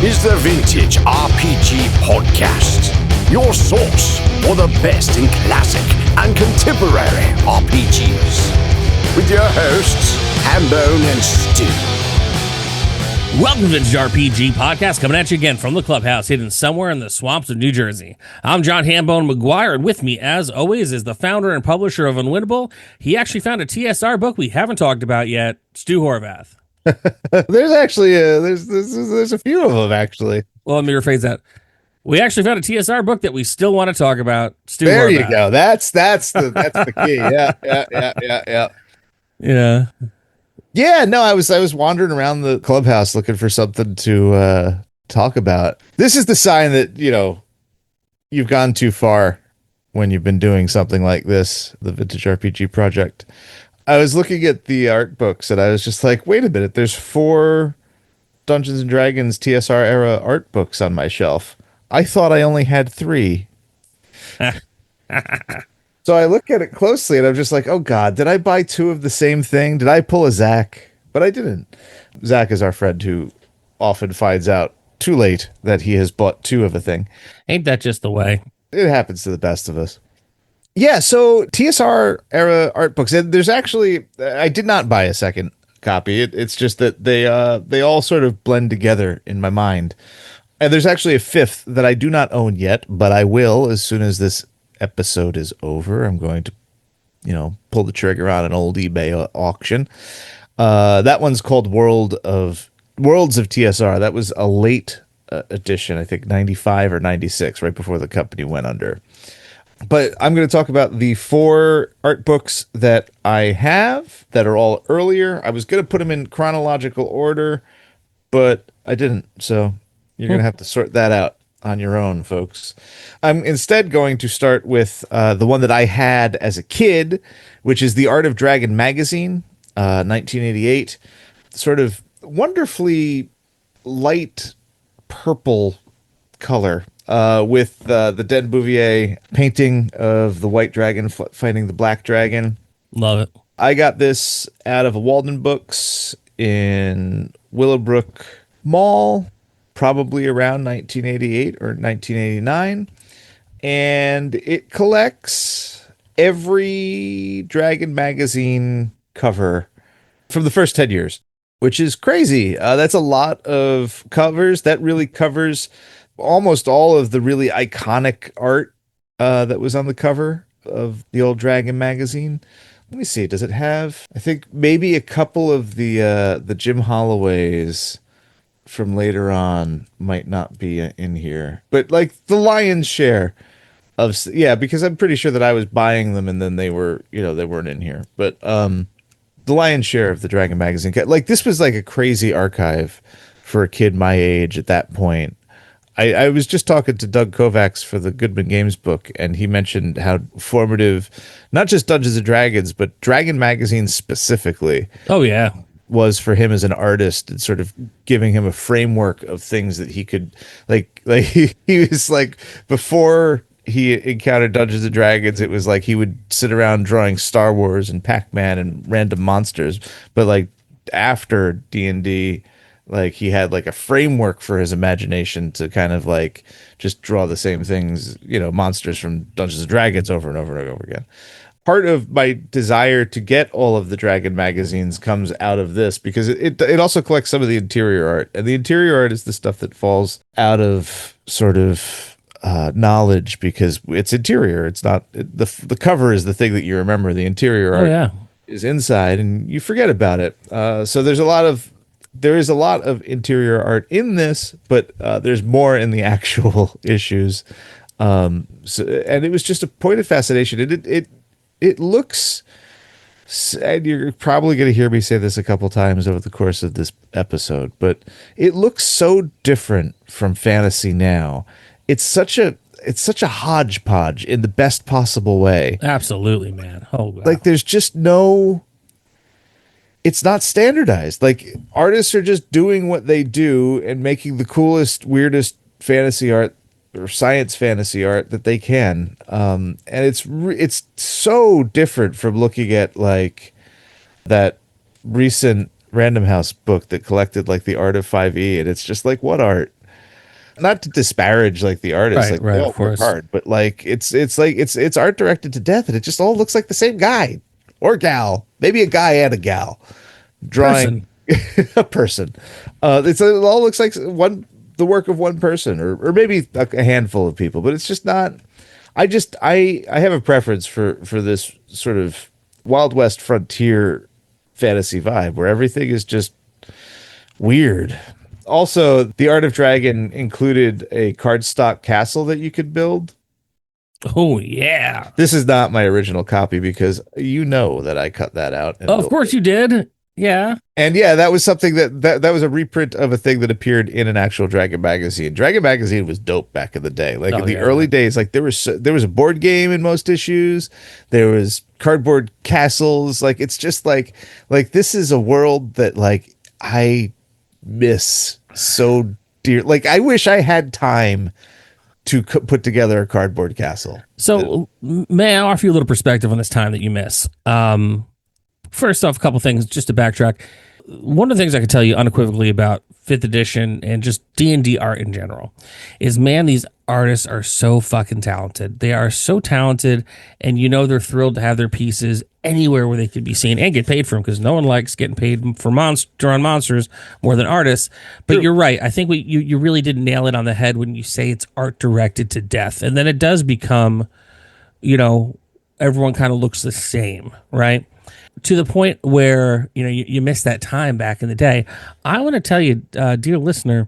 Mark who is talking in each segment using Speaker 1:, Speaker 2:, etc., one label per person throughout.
Speaker 1: is the Vintage RPG Podcast, your source for the best in classic and contemporary RPGs. With your hosts, Hambone and Stu.
Speaker 2: Welcome to the Vintage RPG Podcast, coming at you again from the clubhouse hidden somewhere in the swamps of New Jersey. I'm John Hambone McGuire, and with me, as always, is the founder and publisher of Unwinnable. He actually found a TSR book we haven't talked about yet, Stu Horvath.
Speaker 3: There's actually there's a few of them, actually.
Speaker 2: Well, let me rephrase that. We actually found a TSR book that we still want to talk about, Stu
Speaker 3: There
Speaker 2: Horvath.
Speaker 3: you go. That's the key. Yeah. Yeah, no, I was wandering around the clubhouse looking for something to talk about. This is the sign that, you've gone too far when you've been doing something like this, the Vintage RPG Project. I was looking at the art books and I was just like, wait a minute, there's 4 Dungeons & Dragons TSR era art books on my shelf. I thought I only had 3. So I look at it closely and I'm just like, oh God, did I buy 2 of the same thing? Did I pull a Zach? But I didn't. Zach is our friend who often finds out too late that he has bought 2 of a thing.
Speaker 2: Ain't that just the way?
Speaker 3: It happens to the best of us. Yeah, so TSR era art books. And there's actually, I did not buy a second copy. It's just that they all sort of blend together in my mind. And there's actually a 5th that I do not own yet, but I will as soon as this episode is over. I'm going to, pull the trigger on an old eBay auction. That one's called Worlds of TSR. That was a late edition, I think 95 or 96, right before the company went under. But I'm going to talk about the 4 art books that I have that are all earlier. I was going to put them in chronological order, but I didn't. So you're going to have to sort that out on your own, folks. I'm instead going to start with the one that I had as a kid, which is The Art of Dragon magazine, 1988. Sort of wonderfully light purple color with the Den Bouvier painting of the white dragon fighting the black dragon.
Speaker 2: Love it.
Speaker 3: I got this out of a Walden Books in Willowbrook Mall, probably around 1988 or 1989. And it collects every Dragon magazine cover from the first 10 years, which is crazy. That's a lot of covers. That really covers almost all of the really iconic art that was on the cover of the old Dragon magazine. Let me see. Does it have, I think maybe a couple of the Jim Holloways from later on might not be in here, but like the lion's share of, because I'm pretty sure that I was buying them and then they were, they weren't in here, but the lion's share of the Dragon magazine, like this was like a crazy archive for a kid my age at that point. I was just talking to Doug Kovacs for the Goodman Games book, and he mentioned how formative, not just Dungeons & Dragons, but Dragon magazine specifically.
Speaker 2: Oh, yeah.
Speaker 3: Was for him as an artist, and sort of giving him a framework of things that he could like he was like, before he encountered Dungeons & Dragons, it was like he would sit around drawing Star Wars and Pac-Man and random monsters, but like after D&D, like he had like a framework for his imagination to kind of like just draw the same things, monsters from Dungeons & Dragons over and over and over again. Part of my desire to get all of the Dragon magazines comes out of this, because it also collects some of the interior art, and the interior art is the stuff that falls out of sort of knowledge because it's interior. It's not the cover is the thing that you remember. The interior art is inside, and you forget about it. So there is a lot of interior art in this, but there's more in the actual issues. And it was just a point of fascination. It looks, and you're probably going to hear me say this a couple times over the course of this episode, but it looks so different from fantasy now. It's such a hodgepodge in the best possible way.
Speaker 2: Absolutely, man. Oh, wow.
Speaker 3: Like there's just it's not standardized. Like artists are just doing what they do and making the coolest, weirdest fantasy art or science fantasy art that they can. And it's so different from looking at like that recent Random House book that collected like the art of 5e, and it's just like, what art? not to disparage like the artists, like they all work hard, but like it's art directed to death, and it just all looks like the same guy or gal, maybe a guy and a gal drawing a person. It all looks like the work of one person, or maybe a handful of people, but it's just not. I have a preference for this sort of Wild West frontier fantasy vibe where everything is just weird. Also, the Art of Dragon included a cardstock castle that you could build.
Speaker 2: Oh, yeah.
Speaker 3: This is not my original copy because you know that I cut that out.
Speaker 2: Of course you did. Yeah.
Speaker 3: And yeah, that was something that was a reprint of a thing that appeared in an actual Dragon magazine. Dragon magazine was dope back in the day. Like in the early days, like there was a board game in most issues. There was cardboard castles. Like it's just like this is a world that like I miss so dear. Like I wish I had time to put together a cardboard castle.
Speaker 2: So may I offer you a little perspective on this time that you miss? First off, a couple things just to backtrack. One of the things I can tell you unequivocally about 5th edition and just D&D art in general is, man, these artists are so fucking talented. They are so talented, and you know they're thrilled to have their pieces anywhere where they could be seen and get paid for them, because no one likes getting paid for drawing monsters more than artists. But you're right. I think you really did nail it on the head when you say it's art directed to death. And then it does become, everyone kind of looks the same, right? To the point where, you miss that time back in the day. I want to tell you, dear listener,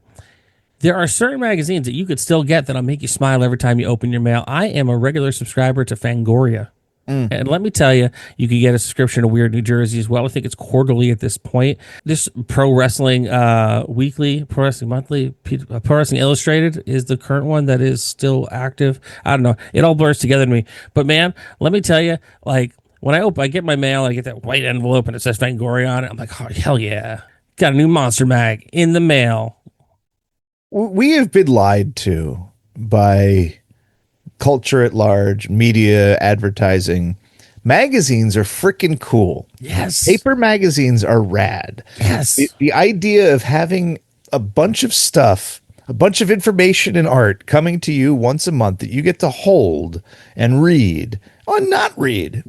Speaker 2: there are certain magazines that you could still get that'll make you smile every time you open your mail. I am a regular subscriber to Fangoria. And let me tell you, you can get a subscription to Weird New Jersey as well. I think it's quarterly at this point. This Pro Wrestling Weekly, Pro Wrestling Monthly, Pro Wrestling Illustrated is the current one that is still active. I don't know. It all blurs together to me. But man, let me tell you, like, when I get my mail, I get that white envelope and it says Fangoria on it. I'm like, oh, hell yeah. Got a new Monster Mag in the mail.
Speaker 3: We have been lied to by culture at large, media, advertising. Magazines are freaking cool.
Speaker 2: Yes.
Speaker 3: Paper magazines are rad.
Speaker 2: Yes.
Speaker 3: The idea of having a bunch of stuff, a bunch of information and art coming to you once a month that you get to hold and read, or not read,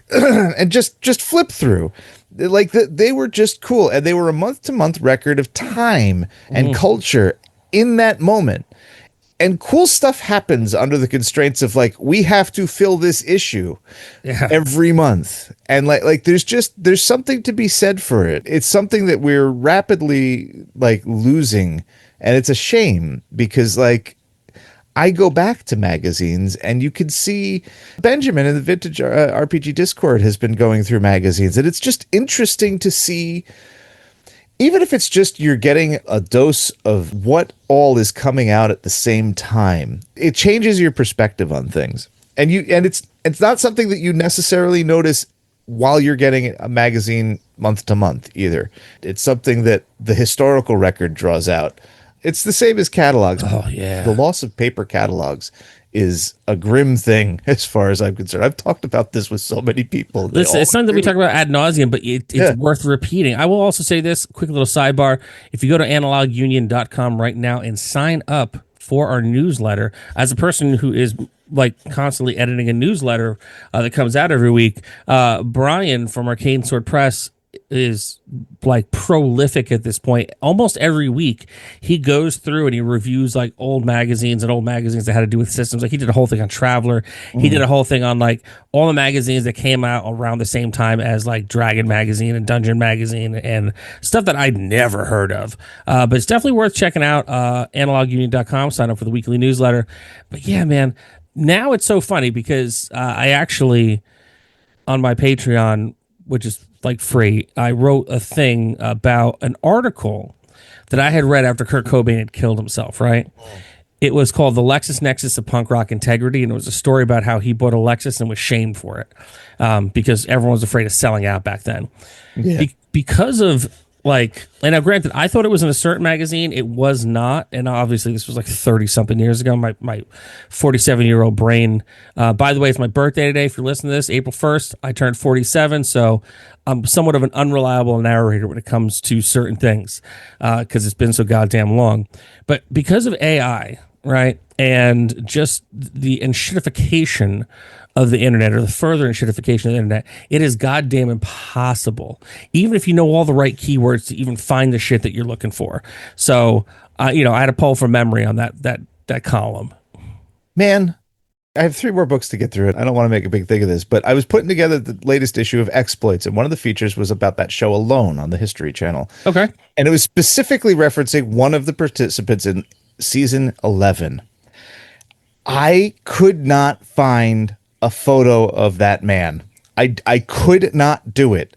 Speaker 3: and just flip through. Like they were just cool, and they were a month-to-month record of time and culture in that moment. And cool stuff happens under the constraints of like, we have to fill this issue every month. And like there's something to be said for it. It's something that we're rapidly like losing. And it's a shame because like I go back to magazines and you can see Benjamin in the Vintage RPG Discord has been going through magazines, and it's just interesting to see, even if it's just you're getting a dose of what all is coming out at the same time, it changes your perspective on things. And it's not something that you necessarily notice while you're getting a magazine month to month either. It's something that the historical record draws out. It's the same as catalogs.
Speaker 2: Oh, yeah.
Speaker 3: The loss of paper catalogs is a grim thing as far as I'm concerned. I've talked about this with so many people.
Speaker 2: It's something that we talk about ad nauseum, but it's worth repeating. I will also say this, quick little sidebar. If you go to analogunion.com right now and sign up for our newsletter, as a person who is like constantly editing a newsletter that comes out every week, Brian from Arcane Sword Press is like prolific at this point. Almost every week he goes through and he reviews like old magazines that had to do with systems. Like he did a whole thing on Traveler. He did a whole thing on like all the magazines that came out around the same time as like Dragon Magazine and Dungeon Magazine and stuff that I'd never heard of. But it's definitely worth checking out. Analogunion.com, sign up for the weekly newsletter. But yeah, man, now it's so funny because I actually, on my Patreon, which is like free, I wrote a thing about an article that I had read after Kurt Cobain had killed himself, right? It was called The Lexus Nexus of Punk Rock Integrity, and it was a story about how he bought a Lexus and was shamed for it because everyone was afraid of selling out back then. Yeah. Because of Like, and now granted, I thought it was in a certain magazine. It was not. And obviously this was like 30 something years ago. My 47-year-old brain. By the way, it's my birthday today. If you're listening to this, April 1st, I turned 47. So I'm somewhat of an unreliable narrator when it comes to certain things, because it's been so goddamn long. But because of AI, right, and just the enshittification of the internet, or the further enshittification of the internet, it is goddamn impossible, even if you know all the right keywords, to even find the shit that you're looking for. So, I had to pull from memory on that column.
Speaker 3: Man, I have 3 more books to get through it. I don't want to make a big thing of this, but I was putting together the latest issue of Exploits, and one of the features was about that show Alone on the History Channel.
Speaker 2: Okay.
Speaker 3: And it was specifically referencing one of the participants in season 11. I could not find a photo of that man. I could not do it.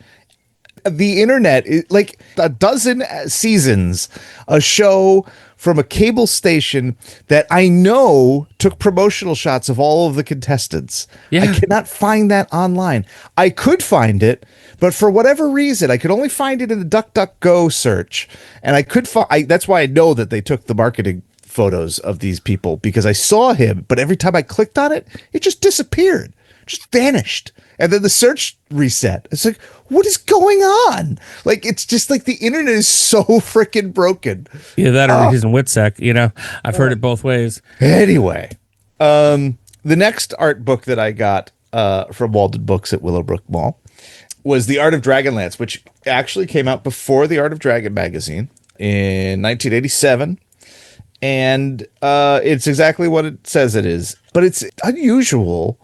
Speaker 3: The internet is like a dozen seasons, a show from a cable station that I know took promotional shots of all of the contestants.
Speaker 2: Yeah.
Speaker 3: I cannot find that online. I could find it, but for whatever reason, I could only find it in the DuckDuckGo search. And I could find, that's why I know that they took the marketing photos of these people, because I saw him, but every time I clicked on it, it just disappeared, just vanished. And then the search reset. It's like, what is going on? Like, it's just like the internet is so freaking broken.
Speaker 2: Yeah, that or he's in Witsec, I've heard it both ways.
Speaker 3: Anyway, the next art book that I got from Walden Books at Willowbrook Mall was The Art of Dragonlance, which actually came out before The Art of Dragon magazine in 1987. And it's exactly what it says it is. But it's unusual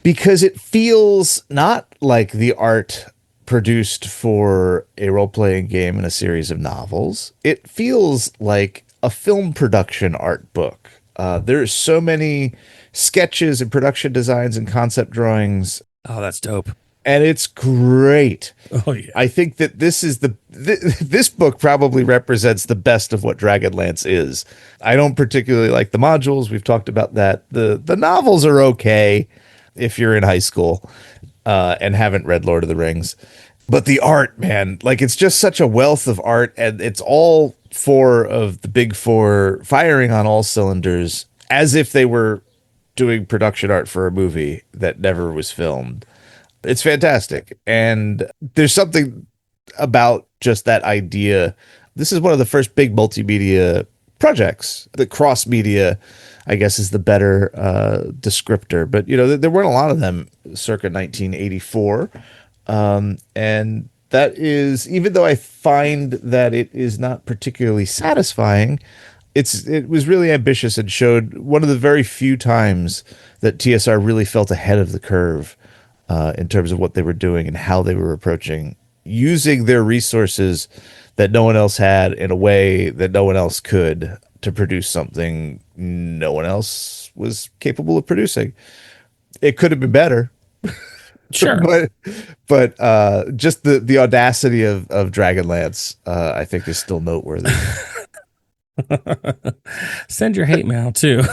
Speaker 3: because it feels not like the art produced for a role-playing game and a series of novels. It feels like a film production art book. There's so many sketches and production designs and concept drawings.
Speaker 2: Oh, that's dope.
Speaker 3: And it's great.
Speaker 2: Oh, yeah.
Speaker 3: I think that this is this book probably represents the best of what Dragonlance is. I don't particularly like the modules. We've talked about that. The novels are okay if you're in high school and haven't read Lord of the Rings. But the art, man, like, it's just such a wealth of art, and it's all 4 of the big 4 firing on all cylinders, as if they were doing production art for a movie that never was filmed. It's fantastic. And there's something about just that idea. This is one of the first big multimedia projects. The cross media, I guess, is the better descriptor. But, there weren't a lot of them circa 1984. And that is, even though I find that it is not particularly satisfying, it was really ambitious and showed one of the very few times that TSR really felt ahead of the curve in terms of what they were doing and how they were approaching using their resources that no one else had in a way that no one else could, to produce something no one else was capable of producing. It could have been better.
Speaker 2: Sure.
Speaker 3: but just the audacity of Dragonlance, I think, is still noteworthy.
Speaker 2: Send your hate mail too.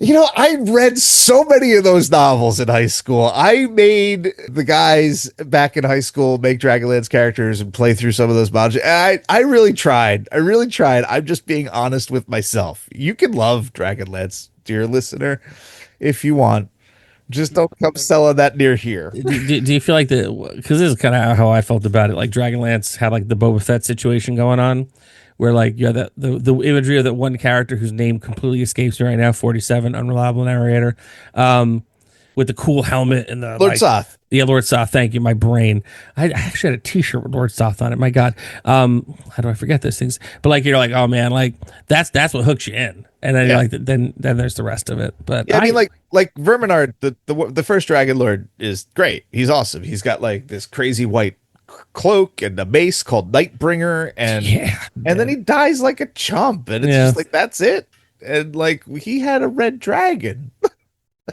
Speaker 3: I read so many of those novels in high school. I made the guys back in high school make Dragonlance characters and play through some of those modules. I really tried. I'm just being honest with myself. You can love Dragonlance, dear listener, if you want. Just don't come selling that near here.
Speaker 2: Do you feel like because this is kind of how I felt about it, like Dragonlance had like the Boba Fett situation going on, where like you had the imagery of that one character whose name completely escapes me right now, 47, unreliable narrator, with the cool helmet and the
Speaker 3: Lord Soth.
Speaker 2: Yeah, Lord Soth. Thank you. My brain. I actually had a T-shirt with Lord Soth on it. My God, how do I forget those things? But like you're like, oh man, like that's what hooks you in, and then you're like, then there's the rest of it. But
Speaker 3: yeah, I mean, like Verminard, the first Dragon Lord is great. He's awesome. He's got like this crazy white cloak and a mace called Nightbringer, and then he dies like a chump, and it's just like, that's it. And like, he had a red dragon.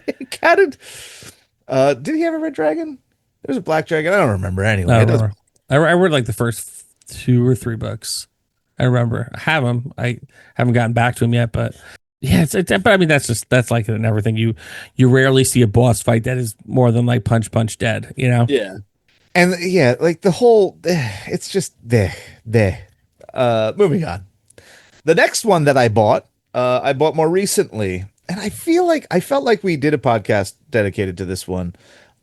Speaker 3: Did he have a red dragon? There's a black dragon. I don't remember anyway.
Speaker 2: I read like the first 2 or 3 books. I remember. I have them. I haven't gotten back to him yet, but yeah, but I mean, that's like in everything. You rarely see a boss fight that is more than like punch dead,
Speaker 3: Yeah. And yeah, like the whole, it's just there. Moving on. The next one that I bought more recently, and I felt like we did a podcast dedicated to this one,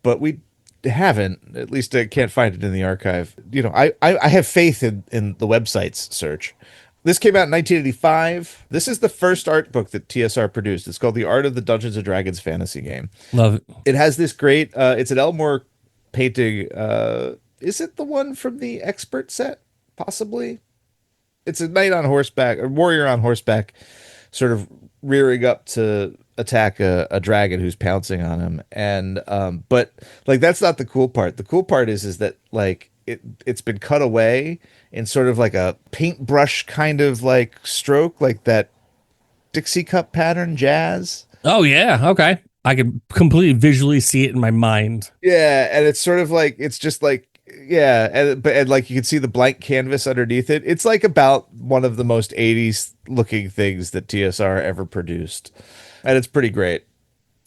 Speaker 3: but we haven't. At least I can't find it in the archive. You know, I have faith in the website's search. This came out in 1985. This is the first art book that TSR produced. It's called The Art of the Dungeons and Dragons fantasy game.
Speaker 2: Love it.
Speaker 3: It has this great, it's an Elmore painting. Is it the one from the expert set? Possibly. It's a knight on horseback, a warrior on horseback, sort of rearing up to attack a dragon who's pouncing on him. And but like that's not the cool part. The cool part is that like it's been cut away in sort of like a paintbrush kind of like stroke, like that Dixie cup pattern jazz.
Speaker 2: Oh yeah, okay. I could completely visually see it in my mind.
Speaker 3: Yeah, and it's sort of like it's just like yeah, and like you can see the blank canvas underneath it. It's like about one of the most 80s looking things that TSR ever produced. And it's pretty great.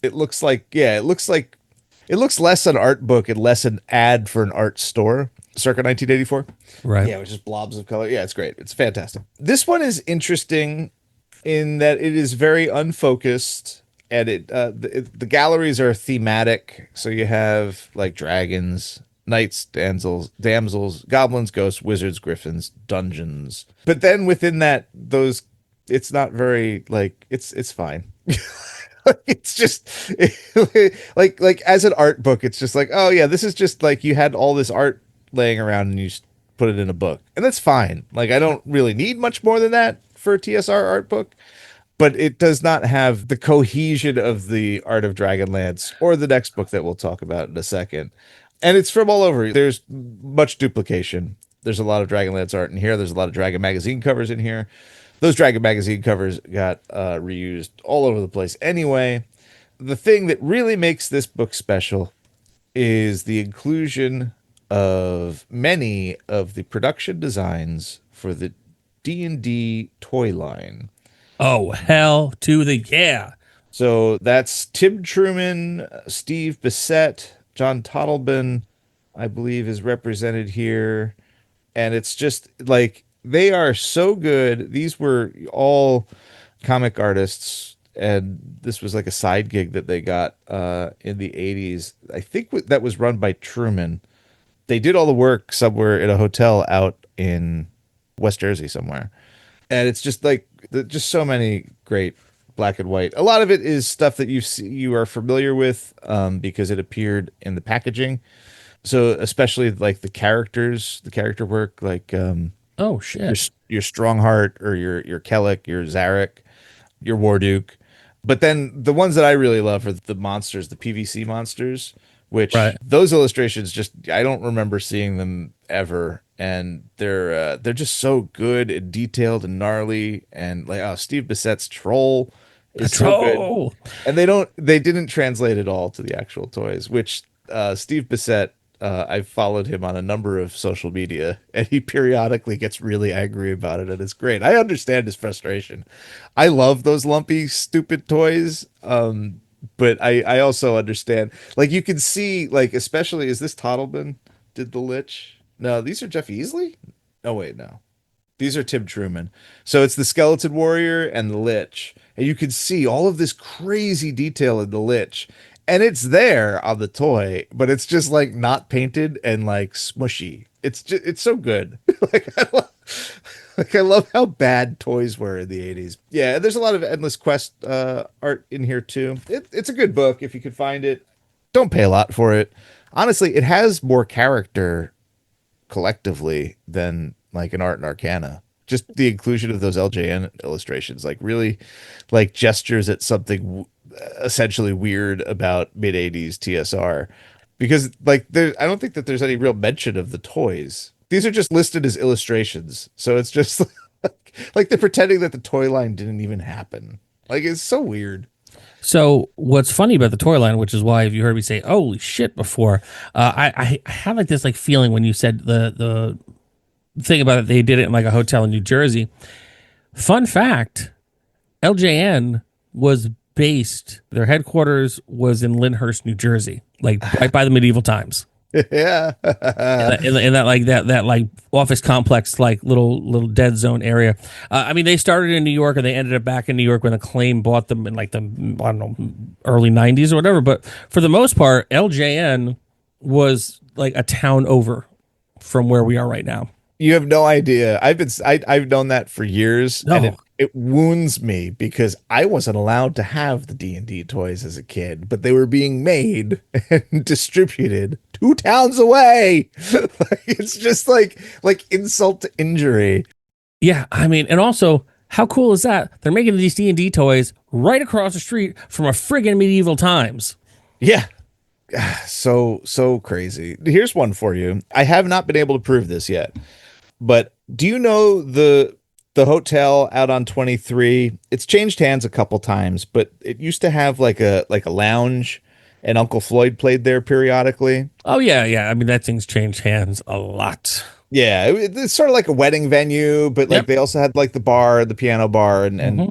Speaker 3: It looks like it looks less an art book and less an ad for an art store circa 1984.
Speaker 2: Right.
Speaker 3: Yeah, with just blobs of color. Yeah, it's great. It's fantastic. This one is interesting in that it is very unfocused and the galleries are thematic. So you have like dragons, knights, damsels, goblins, ghosts, wizards, griffins, dungeons. But then within that, those it's not very like it's fine. It's just like as an art book, it's just like, oh yeah, this is just like you had all this art laying around and you just put it in a book. And that's fine. Like I don't really need much more than that for a TSR art book. But it does not have the cohesion of the Art of Dragonlance or the next book that we'll talk about in a second. And it's from all over. There's much duplication. There's a lot of Dragonlance art in here. There's a lot of Dragon magazine covers in here. Those Dragon magazine covers got reused all over the place. Anyway, the thing that really makes this book special is the inclusion of many of the production designs for the D&D toy line.
Speaker 2: Oh, hell to the yeah.
Speaker 3: So that's Tim Truman, Steve Bissett, John Tottleben, I believe, is represented here. And it's just like they are so good. These were all comic artists, and this was like a side gig that they got in the 80s. I think that was run by Truman. They did all the work somewhere in a hotel out in West Jersey somewhere. And it's just like just so many great black and white. A lot of it is stuff that you are familiar with because it appeared in the packaging. So especially like the character work, like
Speaker 2: Oh shit.
Speaker 3: your Strongheart or your Kellic, your Zarek, your Warduke. But then the ones that I really love are the monsters, the PVC monsters, which those illustrations just I don't remember seeing them ever. And they're just so good and detailed and gnarly, and like Steve Bissett's troll is so good. And they didn't translate it all to the actual toys, which Steve Bissett, I've followed him on a number of social media, and he periodically gets really angry about it, and it's great. I understand his frustration. I love those lumpy, stupid toys, but I also understand. Like you can see, like especially is this Tottleben did the Lich? No, these are Jeff Easley? Oh, wait, no. These are Tim Truman. So it's the Skeleton Warrior and the Lich. And you can see all of this crazy detail in the Lich. And it's there on the toy, but it's just like not painted and like smushy. It's so good. I love how bad toys were in the 80s. Yeah, there's a lot of Endless Quest art in here too. It's a good book if you could find it. Don't pay a lot for it. Honestly, it has more character collectively than like an Art and Arcana. Just the inclusion of those LJN illustrations, like really like gestures at something essentially weird about mid 80s TSR, because like I don't think that there's any real mention of the toys. These are just listed as illustrations. So it's just like they're pretending that the toy line didn't even happen. Like it's so weird.
Speaker 2: So what's funny about the toy line, which is why if you heard me say "holy shit" before, I have like this like feeling when you said the thing about it, they did it in like a hotel in New Jersey. Fun fact: LJN was based. Their headquarters was in Lyndhurst, New Jersey, like right by the medieval times.
Speaker 3: Yeah.
Speaker 2: In that like that like office complex, like little dead zone area. I mean, they started in New York and they ended up back in New York when Acclaim bought them in like the, I don't know, early '90s or whatever. But for the most part, LJN was like a town over from where we are right now.
Speaker 3: You have no idea. I've known that for years, and
Speaker 2: No.
Speaker 3: it wounds me because I wasn't allowed to have the D&D toys as a kid, but they were being made and distributed 2 towns away. Like, it's just like insult to injury.
Speaker 2: Yeah, I mean, and also, how cool is that? They're making these D&D toys right across the street from a friggin' medieval times.
Speaker 3: Yeah. So crazy. Here's one for you. I have not been able to prove this yet. But do you know the hotel out on 23? It's changed hands a couple times, but it used to have like a lounge, and Uncle Floyd played there periodically.
Speaker 2: Oh, yeah, yeah. I mean, that thing's changed hands a lot.
Speaker 3: Yeah, it's sort of like a wedding venue, but like
Speaker 2: Yep.
Speaker 3: they also had like the bar, the piano bar, and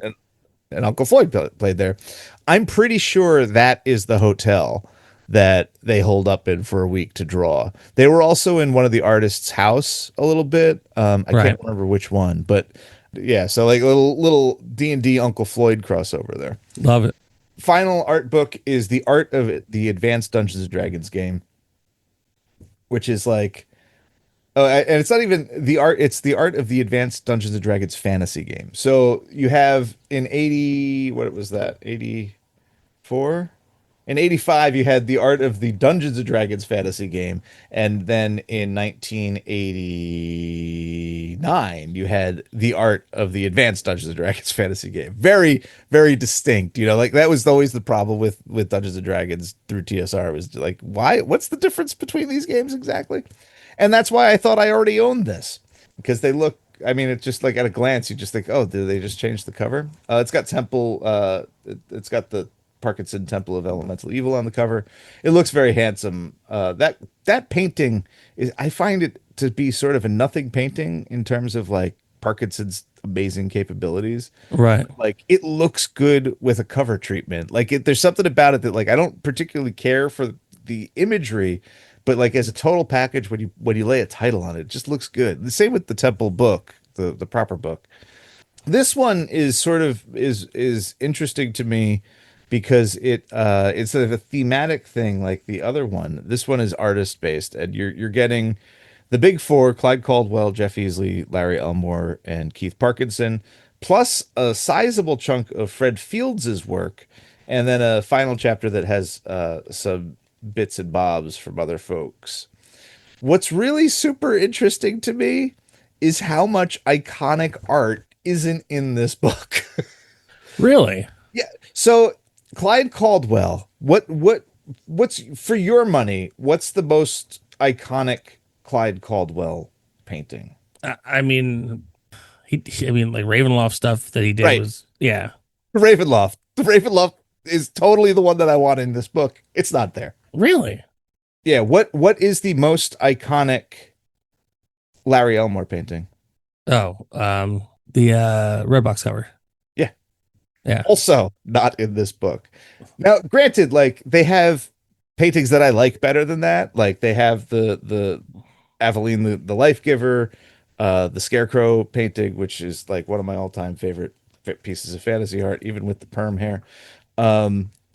Speaker 3: Uncle Floyd played there. I'm pretty sure that is the hotel that they hold up in for a week to draw. They were also in one of the artist's house a little bit. I
Speaker 2: Right.
Speaker 3: can't remember which one, but yeah, so like a little D&D Uncle Floyd crossover there.
Speaker 2: Love it.
Speaker 3: Final art book is the art of the Advanced Dungeons and Dragons game, which is like and it's not even the art, it's the art of the Advanced Dungeons and Dragons fantasy game. So you have in 80, what was that? 84? In 85, you had the art of the Dungeons and Dragons fantasy game. And then in 1989, you had the art of the Advanced Dungeons and Dragons fantasy game. Very, very distinct. You know, like that was always the problem with Dungeons and Dragons through TSR was like, why? What's the difference between these games exactly? And that's why I thought I already owned this because they look, I mean, it's just like at a glance, you just think, oh, did they just change the cover? It's got it's got the Parkinson Temple of Elemental Evil on the cover. It looks very handsome. That painting is, I find it to be sort of a nothing painting in terms of like Parkinson's amazing capabilities.
Speaker 2: Right.
Speaker 3: Like it looks good with a cover treatment. Like there's something about it that like I don't particularly care for the imagery, but like as a total package, when you lay a title on it, it just looks good. The same with the Temple book, the proper book. This one is sort of is interesting to me because it's sort of a thematic thing like the other one. This one is artist based, and you're getting the big four: Clyde Caldwell, Jeff Easley, Larry Elmore, and Keith Parkinson, plus a sizable chunk of Fred Fields's work, and then a final chapter that has some bits and bobs from other folks. What's really super interesting to me is how much iconic art isn't in this book.
Speaker 2: Really?
Speaker 3: Yeah. So Clyde Caldwell, what's for your money? What's the most iconic Clyde Caldwell painting?
Speaker 2: I mean, I mean, like Ravenloft stuff that he did
Speaker 3: Right.
Speaker 2: was, yeah.
Speaker 3: Ravenloft. The Ravenloft is totally the one that I want in this book. It's not there.
Speaker 2: Really?
Speaker 3: Yeah. What is the most iconic Larry Elmore painting?
Speaker 2: Oh, the Redbox cover.
Speaker 3: Yeah.
Speaker 2: Yeah.
Speaker 3: Also not in this book. Now, granted, like they have paintings that I like better than that. Like they have the Aveline, the Life Giver, the Scarecrow painting, which is like one of my all-time favorite pieces of fantasy art, even with the perm hair.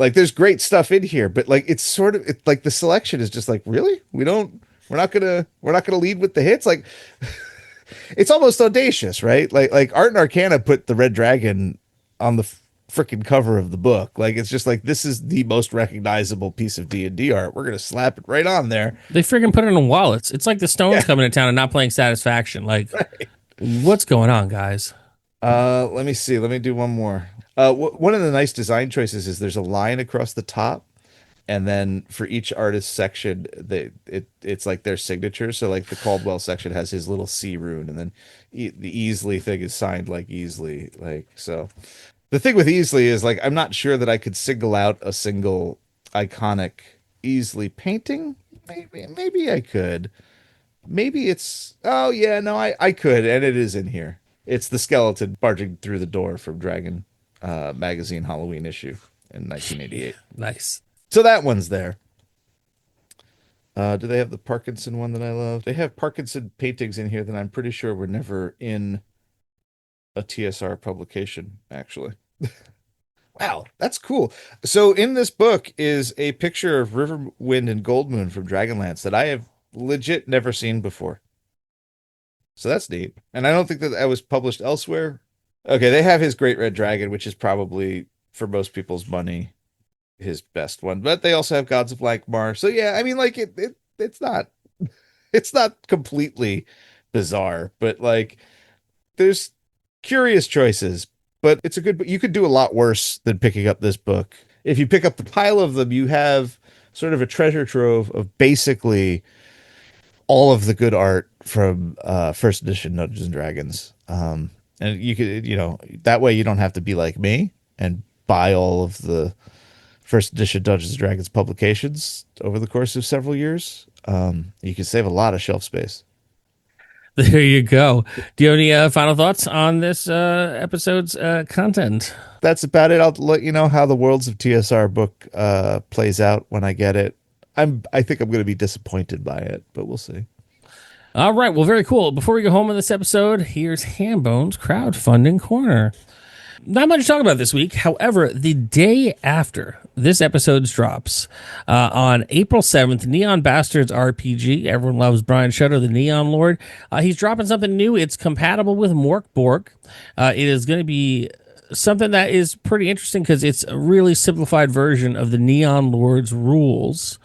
Speaker 3: Like there's great stuff in here, but like it's sort of like the selection is just like, really? We're not gonna lead with the hits. Like it's almost audacious, right? Like Art and Arcana put the Red Dragon on the freaking cover of the book. Like it's just like this is the most recognizable piece of D&D art. We're gonna slap it right on there.
Speaker 2: They friggin' put it in wallets. It's like the Stones coming to town and not playing Satisfaction. Like, what's going on, guys?
Speaker 3: Let me see. Let me do one more. One of the nice design choices is there's a line across the top, and then for each artist section, it's like their signature. So like the Caldwell section has his little C rune, and then the Easley thing is signed like Easley. Like so, the thing with Easley is like I'm not sure that I could single out a single iconic Easley painting. Maybe I could. Maybe it's oh yeah no I could, and it is in here. It's the skeleton barging through the door from Dragon magazine Halloween issue in 1988.
Speaker 2: Nice.
Speaker 3: So that one's there. Do they have the Parkinson one that I love? They have Parkinson paintings in here that I'm pretty sure were never in a TSR publication, actually. Wow, that's cool. So in this book is a picture of Riverwind and Goldmoon from Dragonlance that I have legit never seen before. So that's neat. And I don't think that was published elsewhere. Okay, they have his Great Red Dragon, which is probably, for most people's money, his best one. But they also have Gods of Lankmar. So yeah, I mean, like it's not it's not completely bizarre, but like there's curious choices. But it's a good book. You could do a lot worse than picking up this book. If you pick up the pile of them, you have sort of a treasure trove of basically all of the good art from first edition Dungeons and Dragons. And you could, that way you don't have to be like me and buy all of the first edition Dungeons and Dragons publications over the course of several years. You can save a lot of shelf space.
Speaker 2: There you go. Do you have any final thoughts on this episode's content?
Speaker 3: That's about it. I'll let you know how the Worlds of TSR book plays out when I get it. I think I'm going to be disappointed by it, but we'll see.
Speaker 2: All right. Well, very cool. Before we go home in this episode, here's Hambone's crowdfunding corner. Not much to talk about this week. However, the day after this episode drops, on April 7th, Neon Bastards RPG, everyone loves Brian Shutter, the Neon Lord. He's dropping something new. It's compatible with Mork Borg. It is going to be something that is pretty interesting because it's a really simplified version of the Neon Lord's rules,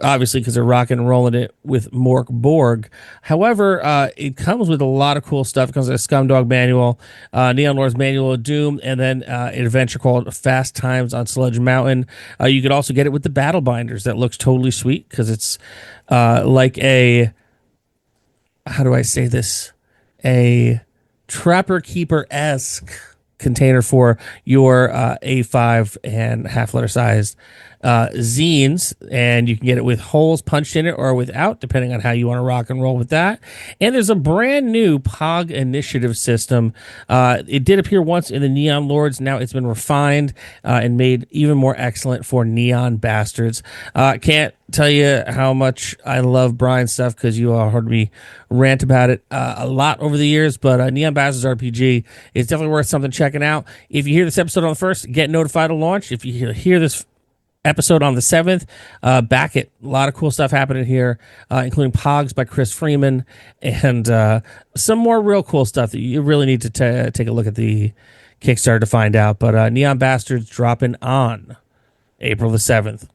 Speaker 2: obviously because they're rock and rolling it with Mork Borg. However, it comes with a lot of cool stuff. It comes with a Scumdog manual, Neon Lord's Manual of Doom, and then an adventure called Fast Times on Sludge Mountain. You could also get it with the Battle Binders. That looks totally sweet because it's like a, how do I say this? A Trapper Keeper-esque container for your A5 and half letter sized zines, and you can get it with holes punched in it or without, depending on how you want to rock and roll with that. And there's a brand new POG initiative system. It did appear once in the Neon Lords. Now it's been refined and made even more excellent for Neon Bastards. Can't tell you how much I love Brian's stuff because you all heard me rant about it a lot over the years, but Neon Bastards RPG is definitely worth something checking out. If you hear this episode on the 1st, get notified of launch. If you hear this episode on the 7th, back it. A lot of cool stuff happening here, including Pogs by Chris Freeman and some more real cool stuff that you really need to take a look at the Kickstarter to find out. But Neon Bastards dropping on April the 7th.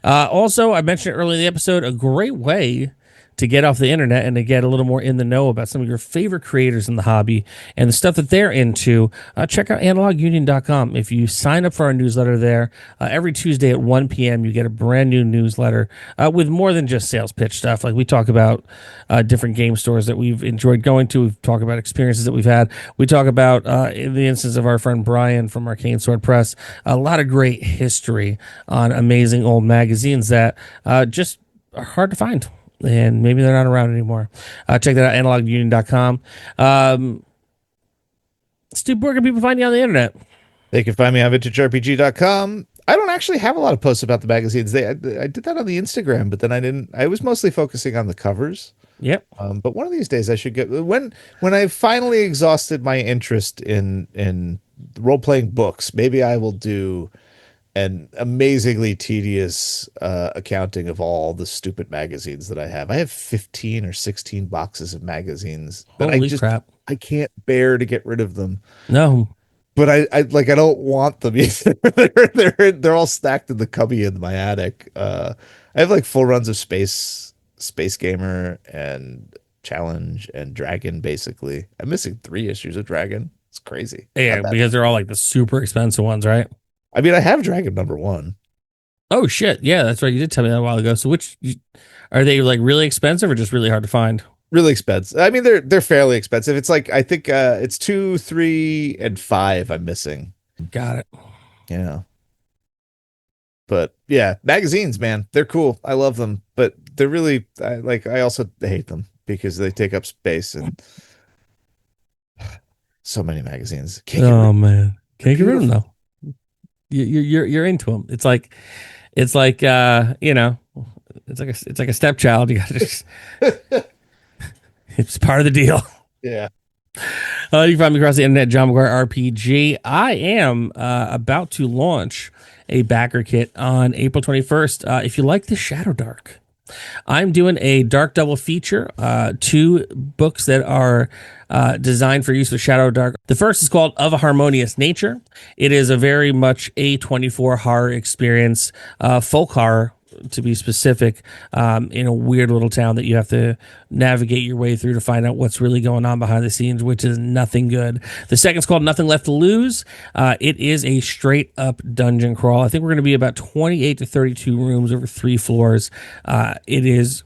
Speaker 2: Also, I mentioned earlier in the episode, a great way to get off the internet and to get a little more in the know about some of your favorite creators in the hobby and the stuff that they're into, check out analogunion.com. If you sign up for our newsletter there, every Tuesday at 1 p.m., you get a brand new newsletter with more than just sales pitch stuff. Like we talk about different game stores that we've enjoyed going to. We talk about experiences that we've had. We talk about, in the instance of our friend Brian from Arcane Sword Press, a lot of great history on amazing old magazines that just are hard to find. And maybe they're not around anymore. Check that out, analogunion.com. Stu, where can people find you on the internet?
Speaker 3: They can find me on vintagerpg.com. I don't actually have a lot of posts about the magazines. I did that on the Instagram, but then I was mostly focusing on the covers.
Speaker 2: Yep.
Speaker 3: But one of these days I should get, when I finally exhausted my interest in role-playing books, maybe I will do an amazingly tedious accounting of all the stupid magazines that I have. I have 15 or 16 boxes of magazines.
Speaker 2: Holy crap.
Speaker 3: I can't bear to get rid of them.
Speaker 2: No.
Speaker 3: But I don't want them either. they're all stacked in the cubby in my attic. I have like full runs of Space Gamer and Challenge and Dragon, basically. I'm missing 3 issues of Dragon. It's crazy.
Speaker 2: Yeah, because they're all like the super expensive ones, right?
Speaker 3: I mean, I have Dragon #1.
Speaker 2: Oh shit! Yeah, that's right. You did tell me that a while ago. So, which are they, like really expensive or just really hard to find?
Speaker 3: Really expensive. I mean, they're fairly expensive. It's like I think it's 2, 3, and 5. I'm missing.
Speaker 2: Got it.
Speaker 3: Yeah. But yeah, magazines, man, they're cool. I love them, but they're really I also hate them because they take up space and so many magazines.
Speaker 2: Can't get rid of them though. You're into them. It's like it's like a stepchild. You got to just, it's part of the deal.
Speaker 3: Yeah.
Speaker 2: You can find me across the internet, John McGuire RPG. I am about to launch a backer kit on April 21st. If you like the Shadow Dark, I'm doing a dark double feature, 2 books that are designed for use with Shadow Dark. The first is called Of a Harmonious Nature. It is a very much A24 horror experience, folk horror to be specific, in a weird little town that you have to navigate your way through to find out what's really going on behind the scenes, which is nothing good. The second's called Nothing Left to Lose. It is a straight up dungeon crawl. I think we're going to be about 28 to 32 rooms over 3 floors. It is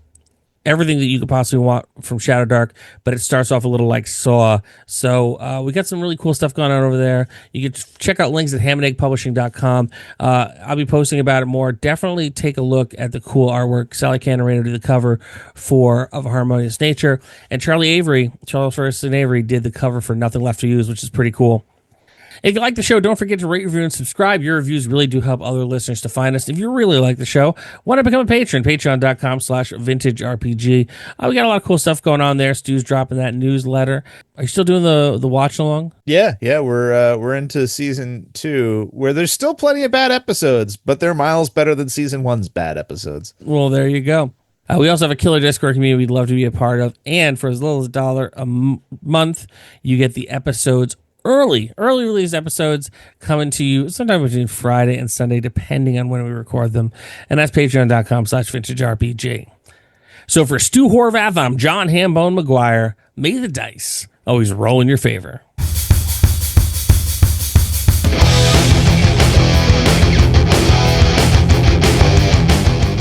Speaker 2: everything that you could possibly want from Shadow Dark, but it starts off a little like Saw. So we got some really cool stuff going on over there. You can check out links at hamandeggpublishing.com. I'll be posting about it more. Definitely take a look at the cool artwork. Sally Canarino did the cover for Of a Harmonious Nature, and Charles Ferguson Avery did the cover for Nothing Left to Use, which is pretty cool. If you like the show, don't forget to rate, review, and subscribe. Your reviews really do help other listeners to find us. If you really like the show, why not become a patron? Patreon.com/vintagerepg. We got a lot of cool stuff going on there. Stu's dropping that newsletter. Are you still doing the watch along?
Speaker 3: Yeah. We're into season 2, where there's still plenty of bad episodes, but they're miles better than season 1's bad episodes.
Speaker 2: Well, there you go. We also have a killer Discord community we'd love to be a part of. And for as little as $1 a month, you get the episodes early release episodes coming to you sometime between Friday and Sunday, depending on when we record them. And that's patreon.com/vintagerepg. So for Stu Horvath, I'm John Hambone McGuire. May the dice always roll in your favor.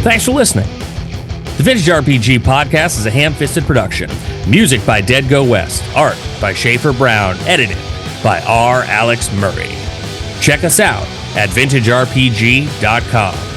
Speaker 2: Thanks for listening. The Vintage RPG Podcast is a ham-fisted production. Music by Dead Go West. Art by Schaefer Brown. Edited by R. Alex Murray. Check us out at vintagerepg.com.